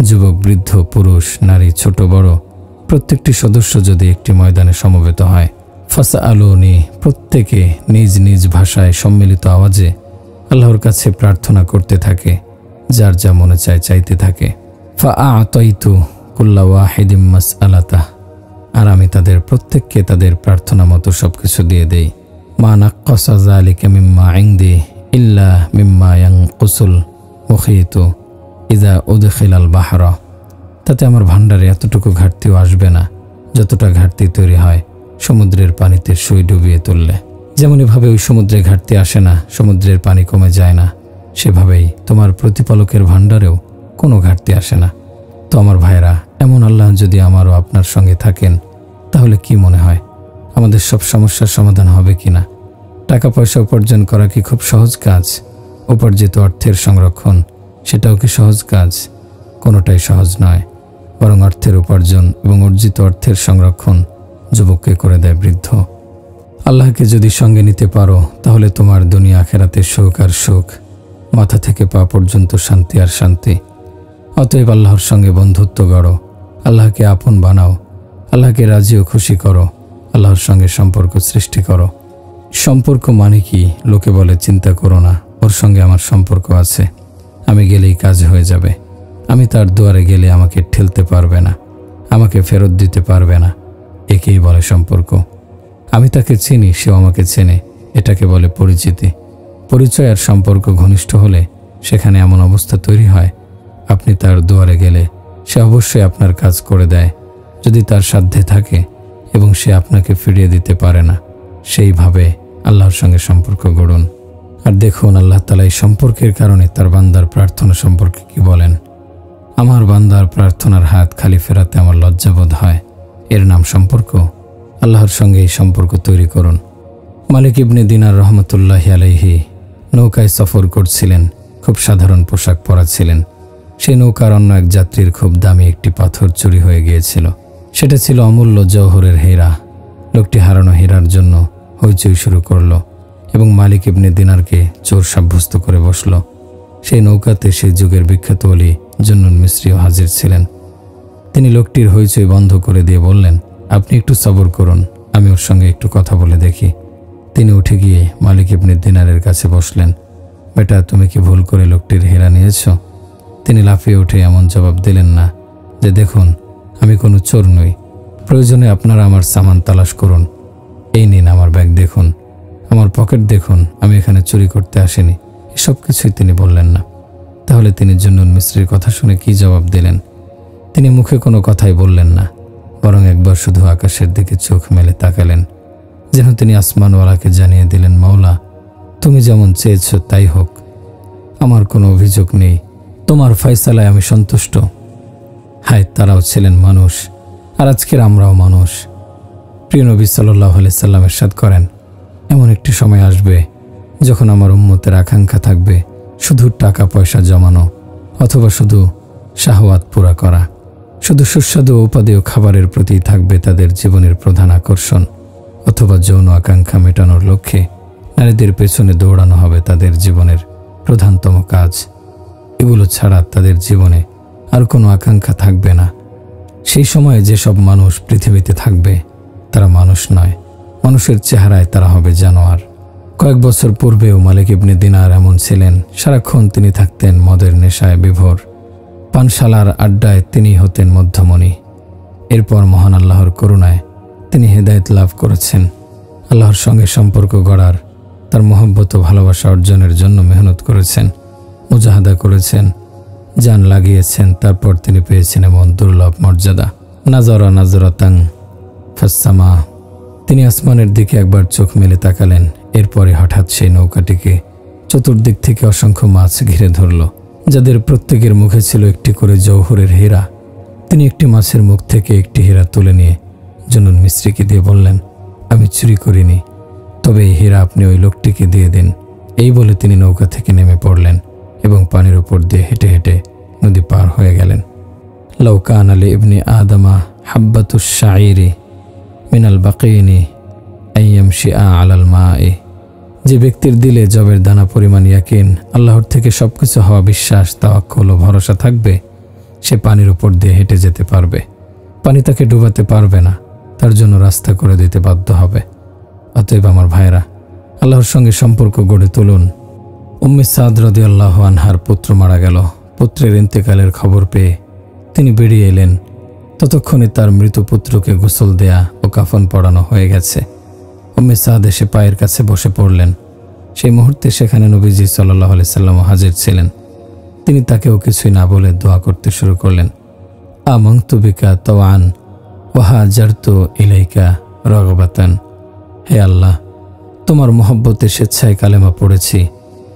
যুবক বৃদ্ধ, পুরুষ নারী, ছোট বড়, প্রত্যেকটি সদস্য যদি একটি ময়দানে সমবেত হয়, ফাসআলুনি, প্রত্যেকে নিজ নিজ ভাষায় সম্মিলিত আওয়াজে আল্লাহর কাছে প্রার্থনা করতে থাকে, যার যা মনে চায় চাইতে থাকে। ফাআতাইতু কুল্লা ওয়াহিদিম মাসআলাতাহ, আর আমি তাদের প্রত্যেককে তাদের প্রার্থনা মতো সবকিছু দিয়ে দেই। মা নাক্কাসা যালিকা মিম্মা ইনদি ইল্লা মিম্মা ইয়ানকুসুল মুখীতু ইযা উদখিলাল বাহরা, তাতে আমার ভাণ্ডারে এতটুকু ঘাটতিও আসবে না যতটা ঘাটতি তৈরি হয় সমুদ্রের পানিতে সুই ডুবিয়ে তুললে। যেমনইভাবে ওই সমুদ্রে ঘাটতি আসে না, সমুদ্রের পানি কমে যায় না, সেভাবেই তোমার প্রতিপালকের ভাণ্ডারেও কোনো ঘাটতি আসে না। তো আমার ভাইরা, এমন আল্লাহ যদি আমারও আপনার সঙ্গে থাকেন, তাহলে কি মনে হয় আমাদের সব সমস্যার সমাধান হবে কি না? টাকা পয়সা উপার্জন করা কি খুব সহজ কাজ? উপার্জিত অর্থের সংরক্ষণ, সেটাও কি সহজ কাজ? কোনোটাই সহজ নয়। বরং অর্থের উপার্জন এবং অর্জিত অর্থের সংরক্ষণ যুবককে করে দেয় বৃদ্ধ। আল্লাহকে যদি সঙ্গে নিতে পারো, তাহলে তোমার দুনিয়া আখেরাতে সুখ আর সুখ, মাথা থেকে পা পর্যন্ত শান্তি আর শান্তি। অতএব আল্লাহর সঙ্গে বন্ধুত্ব গড়ো, আল্লাহকে আপন বানাও, আল্লাহকে রাজি ও খুশি করো, আল্লাহর সঙ্গে সম্পর্ক সৃষ্টি করো। সম্পর্ক মানে কি? লোকে বলে, চিন্তা করো না, ওর সঙ্গে আমার সম্পর্ক আছে, আমি গেলেই কাজ হয়ে যাবে, আমি তার দুয়ারে গেলে আমাকে ঠেলতে পারবে না, আমাকে ফেরত দিতে পারবে না, একেই বলে সম্পর্ক। আমি তাকে চিনি, সেও আমাকে চেনে, এটাকে বলে পরিচিতি। পরিচয় আর সম্পর্ক ঘনিষ্ঠ হলে সেখানে এমন অবস্থা তৈরি হয়, আপনি তার দুয়ারে গেলে সে অবশ্যই আপনার কাজ করে দেয়, যদি তার সাধ্যে থাকে এবং সে আপনাকে ফিরিয়ে দিতে পারে না। সেইভাবে আল্লাহর সঙ্গে সম্পর্ক গড়ুন। আর দেখুন, আল্লাহ তাআলা এই সম্পর্কের কারণে তার বান্দার প্রার্থনা সম্পর্কে কি বলেন, আমার বান্দার প্রার্থনার হাত খালি ফেরাতে আমার লজ্জাবোধ হয়। এর নাম সম্পর্ক। আল্লাহর সঙ্গে এই সম্পর্ক তৈরি করুন। মালিক ইবনে দিনার রহমতুল্লাহি আলাইহি নৌকায় সফর করছিলেন, খুব সাধারণ পোশাক পরা ছিলেন। সেই নৌকার অন্য এক যাত্রীর খুব দামি একটি পাথর চুরি হয়ে গিয়েছিল। সেটা ছিল অমূল্য জওহরের হীরা। লোকটি হারানো হীরার জন্য হইচই শুরু করল এবং মালিক ইবনে দিনারকে চোর সাব্যস্ত করে বসল। সেই নৌকাতে সেই যুগের বিখ্যাত ওলি জুন্নুন মিসরিও হাজির ছিলেন। তিনি লোকটির হইচই বন্ধ করে দিয়ে বললেন, আপনি একটু সবর করুন, আমি ওর সঙ্গে একটু কথা বলে দেখি। তিনি উঠে গিয়ে মালিক ইবনে দিনারের কাছে বসলেন। বেটা, তুমি কি ভুল করে লোকটির হীরা নিয়েছ? তিনি লাফিয়ে উঠে এমন জবাব দিলেন না যে, দেখুন, আমি কোনো চোর নই, প্রয়োজনে আপনারা আমার সামান তালাশ করুন। এই নিন আমার ব্যাগ দেখুন, আমার পকেট দেখুন, আমি এখানে চুরি করতে আসিনি। এসব কিছুই তিনি বললেন না। তাহলে তিনি জুন্নুন মিস্রির কথা শুনে কি জবাব দিলেন? তিনি মুখে কোনো কথাই বললেন না, বরং একবার শুধু আকাশের দিকে চোখ মেলে তাকালেন, যেন তিনি আসমানওয়ালাকে জানিয়ে দিলেন, মাওলা, তুমি যেমন চেয়েছ তাই হোক, আমার কোনো অভিযোগ নেই, তোমার ফয়সালায় আমি সন্তুষ্ট। হায়, তারাও ছিলেন মানুষ, আর আজকের আমরাও মানুষ। প্রিয় নবী সাল্লাল্লাহু আলাইহি সাল্লাম ইরশাদ করেন, এমন একটি সময় আসবে যখন আমার উম্মতের আকাঙ্ক্ষা থাকবে শুধু টাকা পয়সা জমানো, অথবা শুধু শাহওয়াত পুরা করা। শুধু সুস্বাদু উপাদেয় খাবারের প্রতি থাকবে তাদের জীবনের প্রধান আকর্ষণ, অথবা যৌন আকাঙ্ক্ষা মেটানোর লক্ষ্যে নারীদের পেছনে দৌড়ানো হবে তাদের জীবনের প্রধানতম কাজ। এগুলো ছাড়া তাদের জীবনে আর কোনো আকাঙ্ক্ষা থাকবে না। সেই সময়ে যেসব মানুষ পৃথিবীতে থাকবে তারা মানুষ নয়, মানুষের চেহারায় তারা হবে জানোয়ার। কয়েক বছর পূর্বেও মালিক ইবনে দিনার এমন ছিলেন। সারাক্ষণ তিনি থাকতেন মদের নেশায় বিভোর, পানশালার আড্ডায় তিনি হতেন মধ্যমণি। এরপর মহান আল্লাহর করুণায় তিনি হেদায়েত লাভ করেছেন। আল্লাহর সঙ্গে সম্পর্ক গড়ার, তার মহব্বত ও ভালোবাসা অর্জনের জন্য মেহনত করেছেন, মুজাহাদা করেছেন, জান লাগিয়েছেন। তারপর তিনি পেয়েছেন এমন দুর্লভ মর্যাদা, নাজরা নাজরাতাং ফাসসামা। তিনি আসমানের দিকে একবার চোখ মেলে তাকালেন। এরপরে হঠাৎ সেই নৌকাটিকে চতুর্দিক থেকে অসংখ্য মাছ ঘিরে ধরল, যাদের প্রত্যেকের মুখে ছিল একটি করে জৌহরের হীরা। তিনি একটি মাছের মুখ থেকে একটি হীরা তুলে নিয়ে জুন্নুন মিস্রিকে দিয়ে বললেন, আমি চুরি করিনি, তবে এই হীরা আপনি ওই লোকটিকে দিয়ে দিন। এই বলে তিনি নৌকা থেকে নেমে পড়লেন এবং পানির উপর দিয়ে হেঁটে হেঁটে নদী পার হয়ে গেলেন। লাউ কানা লি ইবনি আদমা হাব্বাতুশ শাঈরি মিনাল বাকিনি আইয়ামশিআ আলাল মা'i। যে ব্যক্তির দিলে জবের দানা পরিমাণ ইয়াকিন, আল্লাহর থেকে সবকিছু হওয়া বিশ্বাস, তাওয়াক্কুল ও ভরসা থাকবে, সে পানির উপর দিয়ে হেঁটে যেতে পারবে। পানি তাকে ডুবাতে পারবে না, তার জন্য রাস্তা করে দিতে বাধ্য হবে। অতএব আমার ভাইরা, আল্লাহর সঙ্গে সম্পর্ক গড়ে তুলুন। উম্মে সাদ রাদিয়াল্লাহু আনহার পুত্র মারা গেল। পুত্রের ইন্তেকালের খবর পেয়ে তিনি বেরিয়ে এলেন। ততক্ষণে তার মৃত পুত্রকে গোসল দেয়া ও কাফন পরানো হয়ে গেছে। উম্মে সাদ এসে পায়ের কাছে বসে পড়লেন। সেই মুহূর্তে সেখানে নবীজি সাল্লাল্লাহু আলাইহি সাল্লাম হাজির ছিলেন। তিনি তাকেও কিছুই না বলে দোয়া করতে শুরু করলেন। আমানতু বিকা তাওয়ান ওয়া হাজারতু ইলাইকা রাগবাতান। হে আল্লাহ, তোমার মহব্বতে স্বেচ্ছায় কালেমা পড়েছি,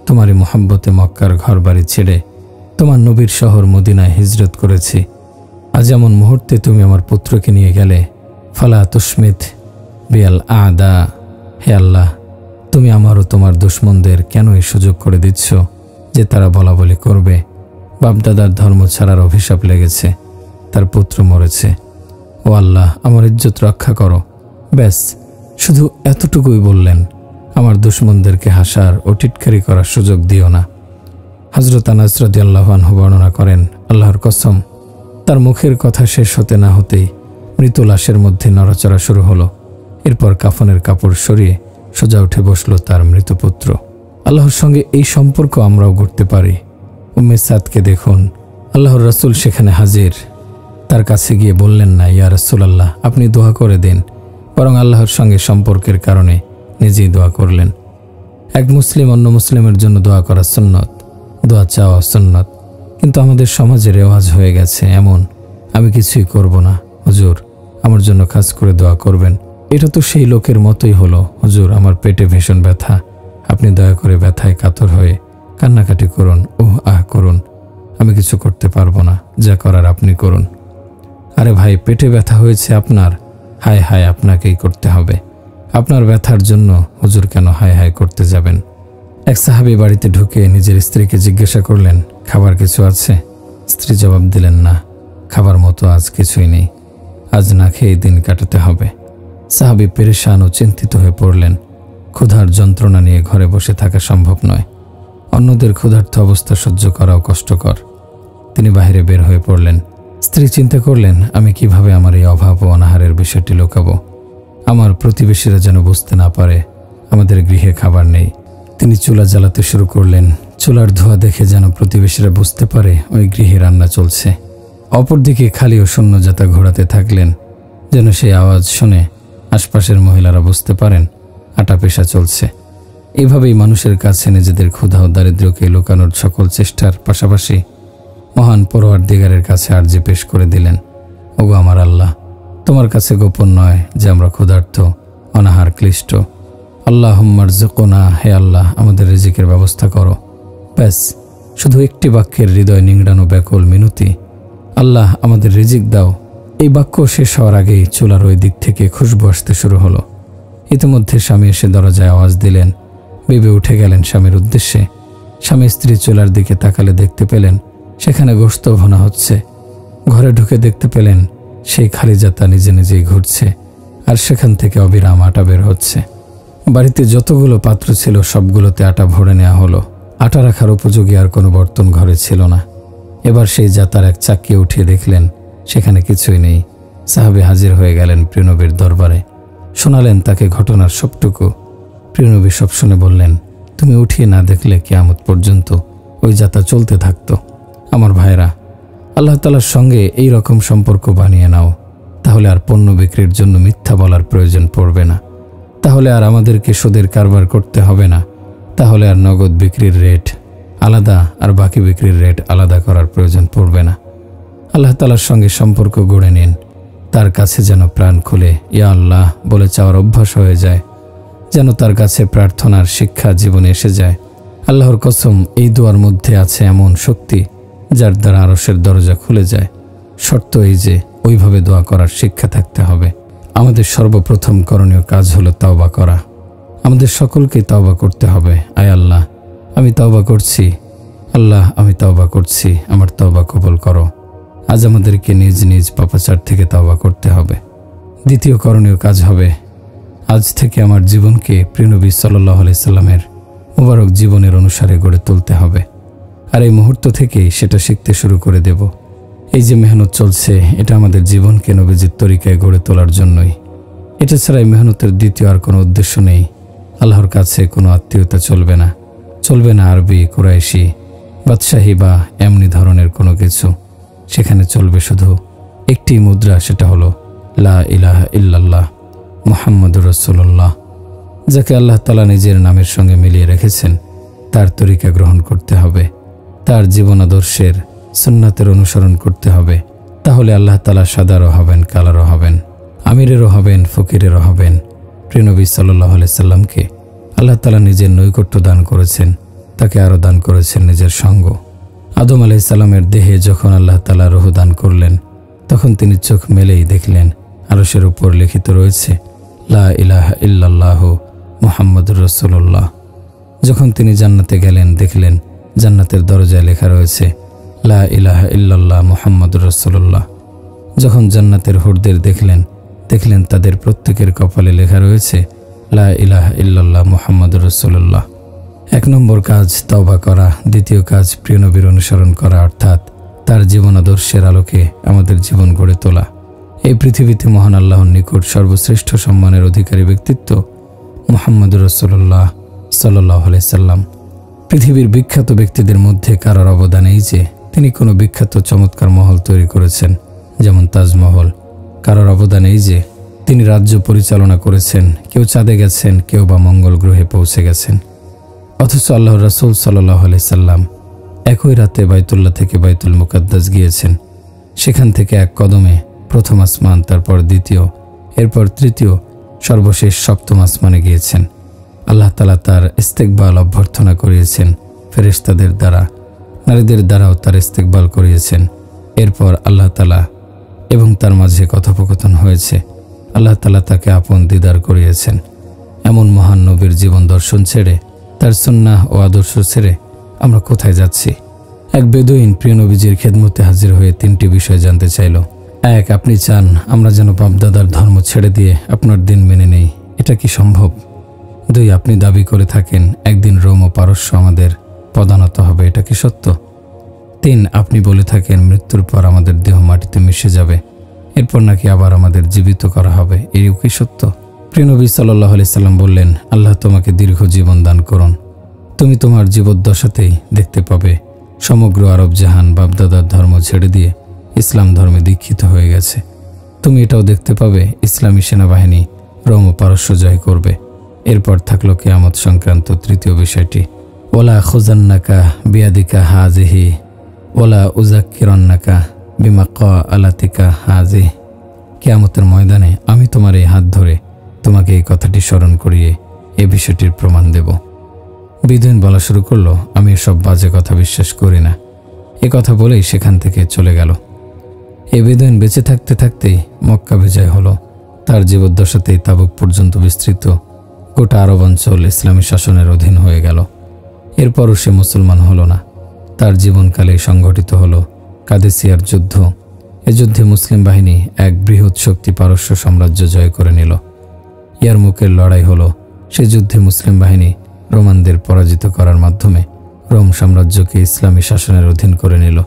তোমারই মহব্বতে মক্কার ঘরবাড়ি ছেড়ে তোমার নবীর শহর মদিনায় হিজরত করেছি। আজ এমন মুহূর্তে তুমি আমার পুত্রকে নিয়ে গেলে, ফালা তুশমিত বিয়াল আদা। হে আল্লাহ, তুমি আমারও তোমার দুশমনদের কেন এই সুযোগ করে দিচ্ছ যে তারা বলা বলি করবে, বাপদাদার ধর্ম ছাড়ার অভিশাপ লেগেছে, তার পুত্র মরেছে। ও আল্লাহ, আমার ইজ্জত রক্ষা করো। ব্যাস, শুধু এতটুকুই বললেন, আমার দুশমনদেরকে হাসার ও টিটকারি করার সুযোগ দিও না। হযরত আনাস রাদিয়াল্লাহু আনহু বর্ণনা করেন, আল্লাহর কসম, তার মুখের কথা শেষ হতে না হতেই মৃত লাশের মধ্যে নড়াচড়া শুরু হলো। এরপর কাফনের কাপড় সরিয়ে সোজা উঠে বসল তার মৃত পুত্র। আল্লাহর সঙ্গে এই সম্পর্ক আমরাও গড়তে পারি। উম্মে সাদকে দেখুন, আল্লাহর রাসূল সেখানে হাজির। তার কাছে গিয়ে বললেন না, ইয়া রাসূলুল্লাহ, আপনি দোয়া করে দিন, বরং আল্লাহর সঙ্গে সম্পর্কের কারণে নিজেই দোয়া করলেন। এক মুসলিম অন্য মুসলিমের জন্য দোয়া করা সুন্নত, দোয়া চাওয়া সুন্নত, কিন্তু আমাদের সমাজে রেওয়াজ হয়ে গেছে এমন, আমি কিছুই করব না, হুজুর আমার জন্য খাস করে দোয়া করবেন। এটা তো সেই লোকের মতোই হলো, হুজুর আমার পেটে ভীষণ ব্যথা, আপনি দয়া করে ব্যথায় কাতর হয়ে কান্নাকাটি করুন, ওহ আহ করুন, আমি কিছু করতে পারবো না, যা করার আপনি করুন। আরে ভাই, পেটে ব্যথা হয়েছে আপনার, হায় হায় আপনাকেই করতে হবে। আপনার ব্যথার জন্য হুজুর কেন হায় হায় করতে যাবেন? এক সাহাবী বাড়িতে ঢুকে নিজের স্ত্রীকে জিজ্ঞাসা করলেন, খাবার কিছু আছে? স্ত্রী জবাব দিলেন, না, খাবার মতো আজ কিছুই নেই, আজ না খেয়ে দিন কাটাতে হবে। সাহাবী পেরেশান ও চিন্তিত হয়ে পড়লেন। ক্ষুধার যন্ত্রণা নিয়ে ঘরে বসে থাকা সম্ভব নয়, অন্যদের ক্ষুধার্ত অবস্থা সহ্য করাও কষ্টকর। তিনি বাইরে বের হয়ে পড়লেন। স্ত্রী চিন্তা করলেন, আমি কিভাবে আমার এই অভাব ও অনাহারের বিষয়টি লুকাবো, আমার প্রতিবেশীরা যেন বুঝতে না পারে আমাদের গৃহে খাবার নেই। তিনি চুলা জ্বালাতে শুরু করলেন। চুলার ধোঁয়া দেখে যেন প্রতিবেশীরা বুঝতে পারে ওই গৃহে রান্না চলছে। অপরদিকে খালি ও শূন্য যাতা ঘোরাতে থাকলেন, যেন সেই আওয়াজ শুনে আশপাশের মহিলারা বুঝতে পারেন আটা পেশা চলছে। এইভাবেই মানুষের কাছে নিজেদের ক্ষুধা ও দারিদ্র্যকে লুকানোর সকল চেষ্টার পাশাপাশি মহান পরওয়ারদিগারের কাছে আরজি পেশ করে দিলেন, ওগো আমার আল্লাহ, তোমার কাছে গোপন নয় যে আমরা ক্ষুধার্ত, অনাহার, ক্লিষ্ট। আল্লাহুম্মারযুকনা, হে আল্লাহ আমাদের রিজিকের ব্যবস্থা করো। ব্যাস, শুধু একটি বাক্যের হৃদয় নিংড়ানো ব্যাকুল মিনতি, আল্লাহ আমাদের রিজিক দাও। এই বাক্য শেষ হওয়ার আগেই চুলার ওই দিক থেকে খুশবু আসতে শুরু হলো। ইতিমধ্যে স্বামী এসে দরজায় আওয়াজ দিলেন। বিবি উঠে গেলেন স্বামীর উদ্দেশ্যে। স্বামী স্ত্রী চুলার দিকে তাকালে দেখতে পেলেন সেখানে গোশত ভুনা হচ্ছে। ঘরে ঢুকে দেখতে পেলেন সেই খালি যাতা নিজে নিজেই ঘুরছে, আর সেখান থেকে অবিরাম আটা বের হচ্ছে। বাড়িতে যতগুলো পাত্র ছিল সবগুলোতে আটা ভরে নেওয়া হলো। আটা রাখার উপযোগী আর কোনো বর্তন ঘরে ছিল না। এবার সেই যাতার এক চাকিয়ে উঠিয়ে দেখলেন সেখানে কিছুই নেই। সাহাবী হাজির হয়ে গেলেন প্রিয়নবীর দরবারে, শোনালেন তাকে ঘটনার সবটুকু। প্রিয়নবী সব শুনে বললেন, তুমি উঠিয়ে না দেখলে কিয়ামত পর্যন্ত ওই যাতা চলতে থাকতো। আমার ভাইরা, আল্লাহ তাআলার সঙ্গে এই রকম সম্পর্ক বানিয়ে নাও, তাহলে আর পণ্য বিক্রির জন্য মিথ্যা বলার প্রয়োজন পড়বে না। তাহলে আর আমাদেরকে সুদের কারবার করতে হবে না। তাহলে আর নগদ বিক্রির রেট আলাদা আর বাকি বিক্রির রেট আলাদা করার প্রয়োজন পড়বে না। আল্লাহ তাআলার সঙ্গে সম্পর্ক গড়ে নিন। তার কাছে যেন প্রাণ খুলে ইয়া আল্লাহ বলে চাওয়ার অভ্যাস হয়ে যায়, যেন তার কাছে প্রার্থনার শিক্ষা জীবনে এসে যায়। আল্লাহর কসম, এই দোয়ার মধ্যে আছে এমন শক্তি যার দ্বারা আরশের দরজা খুলে যায়। শর্ত এই যে ওইভাবে দোয়া করার শিক্ষা থাকতে হবে। আমাদের সর্বপ্রথম করণীয় কাজ হলো তাওবা করা। আমাদের সকলকে তাওবা করতে হবে। আয় আল্লাহ, আমি তাওবা করছি, আল্লাহ আমি তাওবা করছি, আমার তাওবা কবুল করো। আজ আমাদেরকে নিজ নিজ পাপাচার থেকে তাওবা করতে হবে। দ্বিতীয় করণীয় কাজ হবে, আজ থেকে আমার জীবনকে প্রিয়নবী সাল্লাল্লাহু আলাইহি সাল্লামের মুবারক জীবনের অনুসারে গড়ে তুলতে হবে। আর এই মুহূর্ত থেকেই সেটা শিখতে শুরু করে দেব। এই যে মেহনত চলছে, এটা আমাদের জীবনকে নবীজির তরিকায় গড়ে তোলার জন্যই। এটা ছাড়া এই মেহনতের দ্বিতীয় আর কোনো উদ্দেশ্য নেই। আল্লাহর কাছে কোনো আত্মীয়তা চলবে না, চলবে না আরবি, কুরাইশি, বাদশাহী বা এমনি ধরনের কোনো কিছু। সেখানে চলবে শুধু একটি মুদ্রা, সেটা হলো লা ইলাহা ইল্লাল্লাহ মুহাম্মাদুর রাসূলুল্লাহ। যাকে আল্লাহ তাআলা নিজের নামের সঙ্গে মিলিয়ে রেখেছেন, তার তরিকা গ্রহণ করতে হবে, তার জীবন আদর্শের সুন্নাতের অনুসরণ করতে হবে। তাহলে আল্লাহ তাআলা সাদারও হবেন, কালারও হবেন, আমিরেরও হবেন, ফকিরেরও হবেন। প্রিয়নবী সাল্লাল্লাহু আলাইহি সাল্লামকে আল্লাহ তাআলা নিজের নৈকট্য দান করেছেন, তাকে আরও দান করেছেন নিজের সঙ্গ। আদম আলাইহিস সালামের দেহে যখন আল্লাহ তাআলা রূহ দান করলেন, তখন তিনি চোখ মেলেই দেখলেন আরশের উপর লিখিত রয়েছে লা ইলাহা ইল্লাল্লাহ মুহাম্মাদুর রাসূলুল্লাহ। যখন তিনি জান্নাতে গেলেন, দেখলেন জান্নাতের দরজায় লেখা রয়েছে লা ইলাহা ইল্লাল্লাহ মুহাম্মাদুর রাসূলুল্লাহ। যখন জান্নাতের হুরদের দেখলেন তাদের প্রত্যেকের কপালে লেখা রয়েছে লা ইলাহা ইল্লাল্লাহ মুহাম্মাদুর রাসূলুল্লাহ। 1 নম্বর কাজ তওবা করা, দ্বিতীয় কাজ প্রিয়নবীর অনুসরণ করা, অর্থাৎ তার জীবন আদর্শের আলোকে আমাদের জীবন গড়ে তোলা। এই পৃথিবীতে মহান আল্লাহর নিকট সর্বশ্রেষ্ঠ সম্মানের অধিকারী ব্যক্তিত্ব মুহাম্মাদুর রাসূলুল্লাহ সাল্লাল্লাহু আলাইহি সাল্লাম। পৃথিবীর বিখ্যাত ব্যক্তিদের মধ্যে কারোর অবদান এই যে তিনি কোনো বিখ্যাত চমৎকার মহল তৈরি করেছেন, যেমন তাজমহল। কারোর অবদান এই যে তিনি রাজ্য পরিচালনা করেছেন, কেউ চাঁদে গেছেন, কেউ বা মঙ্গল গ্রহে পৌঁছে গেছেন। অথচ আল্লাহর রাসূল সাল্লাল্লাহু আলাইহি সাল্লাম একই রাতে বাইতুল্লাহ থেকে বাইতুল মুকাদ্দাস গিয়েছেন। সেখান থেকে এক কদমে প্রথম আসমান, তারপর দ্বিতীয়, এরপর তৃতীয়, সর্বশেষ সপ্তম আসমানে গিয়েছেন। আল্লাহ তাআলা তার ইস্তেকবাল অভ্যর্থনা করিয়েছেন ফেরেশতাদের দ্বারা, নারীদের দ্বারাও তার ইস্তেকবাল করিয়েছেন। এরপর আল্লাহ তাআলা এবং তার মাঝে কথোপকথন হয়েছে। আল্লাহ তাআলা তাকে আপন দিদার করিয়েছেন। এমন মহান নবীর জীবন দর্শন ছেড়ে, তার সুন্নাহ ও আদর্শ ছেড়ে আমরা কোথায় যাচ্ছি? এক বেদুইন প্রিয় নবীজির খেদমতে হাজির হয়ে 3টি বিষয় জানতে চাইল। 1, আপনি চান আমরা যেন বাপদাদার ধর্ম ছেড়ে দিয়ে আপনার দিন মেনে নেই, এটা কি সম্ভব? 2, আপনি দাবি করে থাকেন একদিন রোম ও পারস্য আমাদের পদানত হবে, এটা কি সত্য? 3, আপনি বলে থাকেন মৃত্যুর পর আমাদের দেহ মাটিতে মিশে যাবে, এরপর নাকি আবার আমাদের জীবিত করা হবে, এও কি সত্য? প্রিয় নবী সাল্লাল্লাহু আলাইহি সাল্লাম বললেন, আল্লাহ তোমাকে দীর্ঘ জীবন দান করুন। তুমি তোমার জীবদ্দশাতেই দেখতে পাবে সমগ্র আরব জাহান বাপদাদার ধর্ম ছেড়ে দিয়ে ইসলাম ধর্মে দীক্ষিত হয়ে গেছে। তুমি এটাও দেখতে পাবে ইসলামী সেনাবাহিনী রোম ও পারস্য জয় করবে। এরপর থাকলো কিয়ামত সংক্রান্ত তৃতীয় বিষয়টি, ওলা খুজান্নাকা বিয়াদিকা হাজিহি ওলা উজাক্কিরান্নাকা বিমা আলাতিকা হাজি। কিয়ামতের ময়দানে আমি তোমার এই হাত ধরে তোমাকে এই কথাটি স্মরণ করিয়ে এই বিষয়টির প্রমাণ দেব। বিদুইন বলা শুরু করলো, আমি এসব বাজে কথা বিশ্বাস করি না। এ কথা বলেই সেখান থেকে চলে গেল। এই বিদুইন বেঁচে থাকতে থাকতেই মক্কা বিজয় হলো। তার জীবদ্দশাতেই তাবুক পর্যন্ত বিস্তৃত গোটা আরব অঞ্চল ইসলামী শাসনের অধীন হয়ে গেল। এরপরও সে মুসলমান হলো না। তার জীবনকালেই সংঘটিত হলো কাদেসিয়ার যুদ্ধ। এ যুদ্ধে মুসলিম বাহিনী এক বৃহৎ শক্তি পারস্য সাম্রাজ্য জয় করে নিল। ইয়ারমুকের লড়াই হলো। সে যুদ্ধে মুসলিম বাহিনী রোমানদের পরাজিত করার মাধ্যমে রোম সাম্রাজ্যকে ইসলামী শাসনের অধীন করে নিল।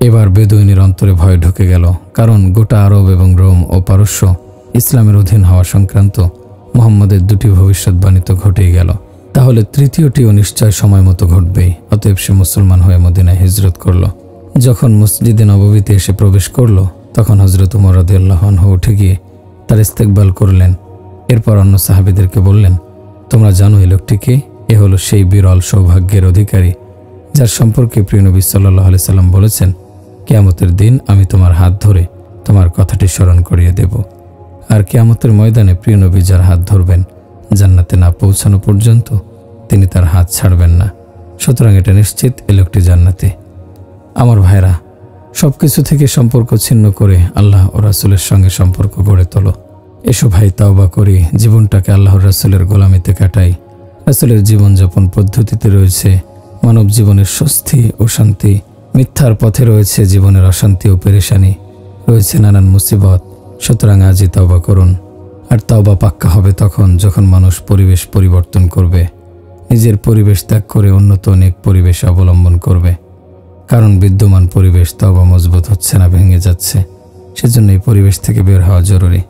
এবার বেদুইনের অন্তরে ভয় ঢুকে গেল, কারণ গোটা আরব এবং রোম ও পারস্য ইসলামের অধীন হওয়া সংক্রান্ত মুহাম্মদের দুটি ভবিষ্যৎবাণী তো ঘটেই গেল, তাহলে তৃতীয়টিও নিশ্চয় সময় মতো ঘটবেই। অতএব সে মুসলমান হয়ে মদিনায় হিজরত করল। যখন মসজিদে নববীতে এসে প্রবেশ করল, তখন হযরত উমর রাদিয়াল্লাহু আনহু উঠে গিয়ে তার ইস্তেকবাল করলেন। এরপর অন্য সাহাবীদেরকে বললেন, তোমরা জানো এই লোকটিকে? এ হলো সেই বিরল সৌভাগ্যের অধিকারী যার সম্পর্কে প্রিয় নবী সাল্লাল্লাহু আলাইহি সাল্লাম বলেছেন, কিয়ামতের দিন আমি তোমার হাত ধরে তোমার কথাটি স্মরণ করিয়ে দেব। আর কিয়ামতের ময়দানে প্রিয় নবী যার হাত ধরবেন, জান্নাতে না পৌঁছানো পর্যন্ত তিনি তার হাত ছাড়বেন না। সুতরাং এটা নিশ্চিত এ লোকটি জান্নাতে। আমার ভাইরা, সবকিছু থেকে সম্পর্ক ছিন্ন করে আল্লাহ ও রাসূলের সঙ্গে সম্পর্ক গড়ে তোলো। এসো ভাই, তাওবা করি, জীবনটাকে আল্লাহর রাসূলের গোলামিতে কাটাই। রাসূলের জীবনযাপন পদ্ধতিতে রয়েছে মানব জীবনের স্বস্তি ও শান্তি। মিথ্যার পথে রয়েছে জীবনের অশান্তি ও পেরেশানি, রয়েছে নানান মুসিবত। সুতরাং আজই তাওবা করুন। আর তাওবা পাক্কা হবে তখন যখন মানুষ পরিবেশ পরিবর্তন করবে, নিজের পরিবেশ ত্যাগ করে উন্নত অনেক পরিবেশ অবলম্বন করবে। কারণ বিদ্যমান পরিবেশ তাওবা মজবুত হচ্ছে না, ভেঙে যাচ্ছে। সেজন্য এই পরিবেশ থেকে বের হওয়া জরুরি।